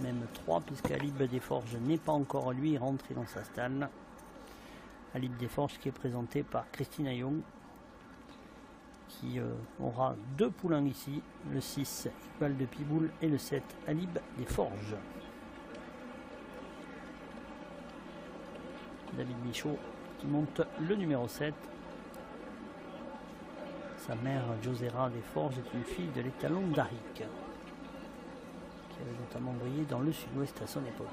même 3, puisque Alib Desforges n'est pas encore lui rentré dans sa stalle. Alib Desforges qui est présenté par Christina Young, qui aura 2 poulains ici, le 6 Iqbal de Piboul et le 7 Alib Desforges. David Michaud qui monte le numéro 7. Sa mère Josera Desforges est une fille de l'étalon d'Aric, qui avait notamment brillé dans le sud-ouest à son époque.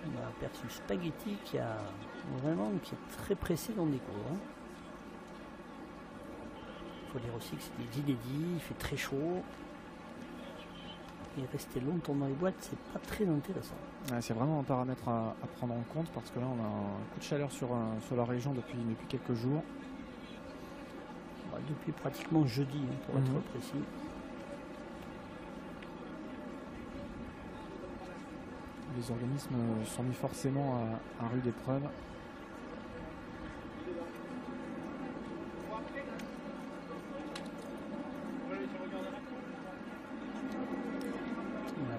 On a aperçu Spaghetti qui est très pressé dans des cours. Il faut dire aussi que c'est des inédits, il fait très chaud. Et rester longtemps dans les boîtes, c'est pas très intéressant. Ouais, c'est vraiment un paramètre à prendre en compte, parce que là on a un coup de chaleur sur la région depuis quelques jours. Ouais, depuis pratiquement jeudi, pour être précis. Les organismes sont mis forcément à rude épreuve.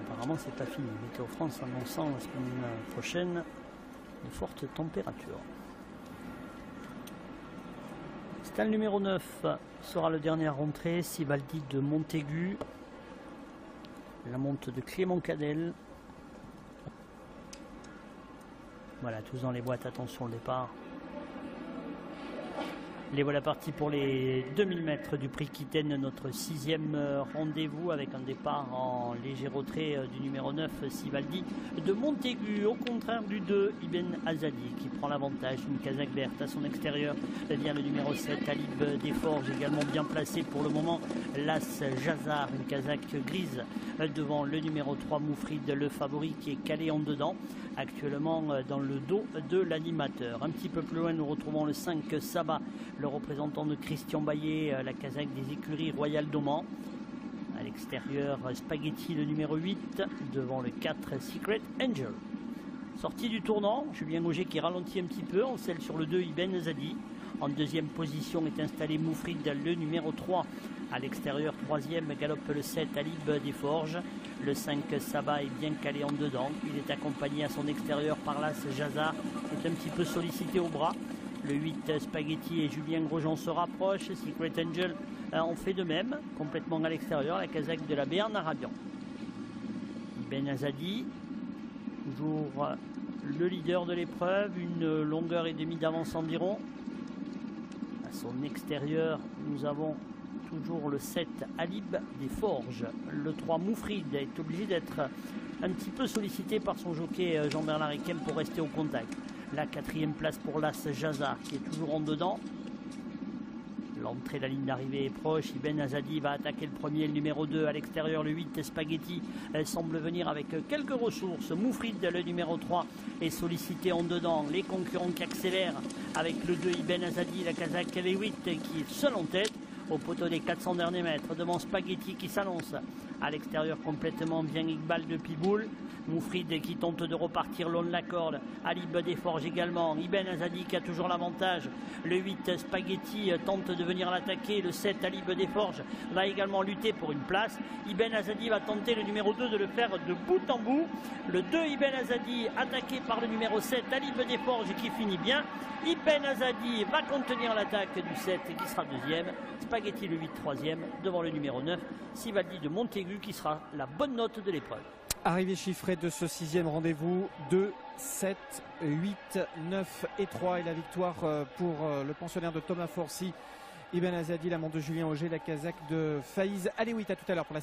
Apparemment c'est pas fini. Météo France annonçant la semaine prochaine de fortes températures. Stade numéro 9 sera le dernier à rentrer. Sivaldi de Montaigu. La monte de Clément Cadel. Voilà, tous dans les boîtes, attention au départ. Les voilà partis pour les 2000 mètres du prix Quitaine, notre 6e rendez-vous avec un départ en léger retrait du numéro 9, Sivaldi de Montaigu, au contraire du 2, Ibn Azadi qui prend l'avantage, une casaque verte à son extérieur, vient le numéro 7, Alib Desforges, également bien placé pour le moment, l'As Jazar, une casaque grise devant le numéro 3, Moufrid, le favori qui est calé en dedans, actuellement dans le dos de l'animateur. Un petit peu plus loin, nous retrouvons le 5, Saba, le représentant de Christian Baillet, la casaque des écuries Royal d'Oman. À l'extérieur, Spaghetti, le numéro 8, devant le 4, Secret Angel. Sortie du tournant, Julien Auger qui ralentit un petit peu, on scelle sur le 2, Ibn Azadi. En deuxième position est installé Moufrid, le numéro 3. À l'extérieur, 3e, galope le 7, Alib Desforges. Le 5, Saba, est bien calé en dedans. Il est accompagné à son extérieur par l'As Jazar, qui est un petit peu sollicité au bras. Le 8, Spaghetti et Julien Grosjean se rapprochent. Secret Angel en fait de même, complètement à l'extérieur, la casaque de la Béarn Arabian. Ibn Azadi, toujours le leader de l'épreuve, une longueur et demie d'avance environ. À son extérieur, nous avons toujours le 7, Alib Desforges. Le 3, Moufrid, est obligé d'être un petit peu sollicité par son jockey Jean-Bernard Ekem pour rester au contact. La 4e place pour l'As Jazar qui est toujours en dedans. L'entrée, la ligne d'arrivée est proche. Ibn Azadi va attaquer le premier, le numéro 2 à l'extérieur, le 8 Spaghetti. Elle semble venir avec quelques ressources. Moufrid, le numéro 3, est sollicité en dedans. Les concurrents qui accélèrent avec le 2 Ibn Azadi, la casaque, les 8 qui est seul en tête. Au poteau des 400 derniers mètres, devant Spaghetti qui s'annonce à l'extérieur complètement, bien Iqbal de Piboul. Moufrid qui tente de repartir long de la corde. Alib Desforges également. Ibn Azadi qui a toujours l'avantage. Le 8 Spaghetti tente de venir l'attaquer. Le 7 Alib Desforges va également lutter pour une place. Ibn Azadi va tenter le numéro 2 de le faire de bout en bout. Le 2 Ibn Azadi attaqué par le numéro 7 Alib Desforges qui finit bien. Ibn Azadi va contenir l'attaque du 7 qui sera deuxième. Spaghetti le 8 troisième devant le numéro 9 Sivaldi de Montaigu qui sera la bonne note de l'épreuve. Arrivée chiffrée de ce 6e rendez-vous, 2, 7, 8, 9 et 3. Et la victoire pour le pensionnaire de Thomas Forcy, Ibn Azadi, la monte de Julien Auger, la casaque de Faïz Aleoui. À tout à l'heure pour la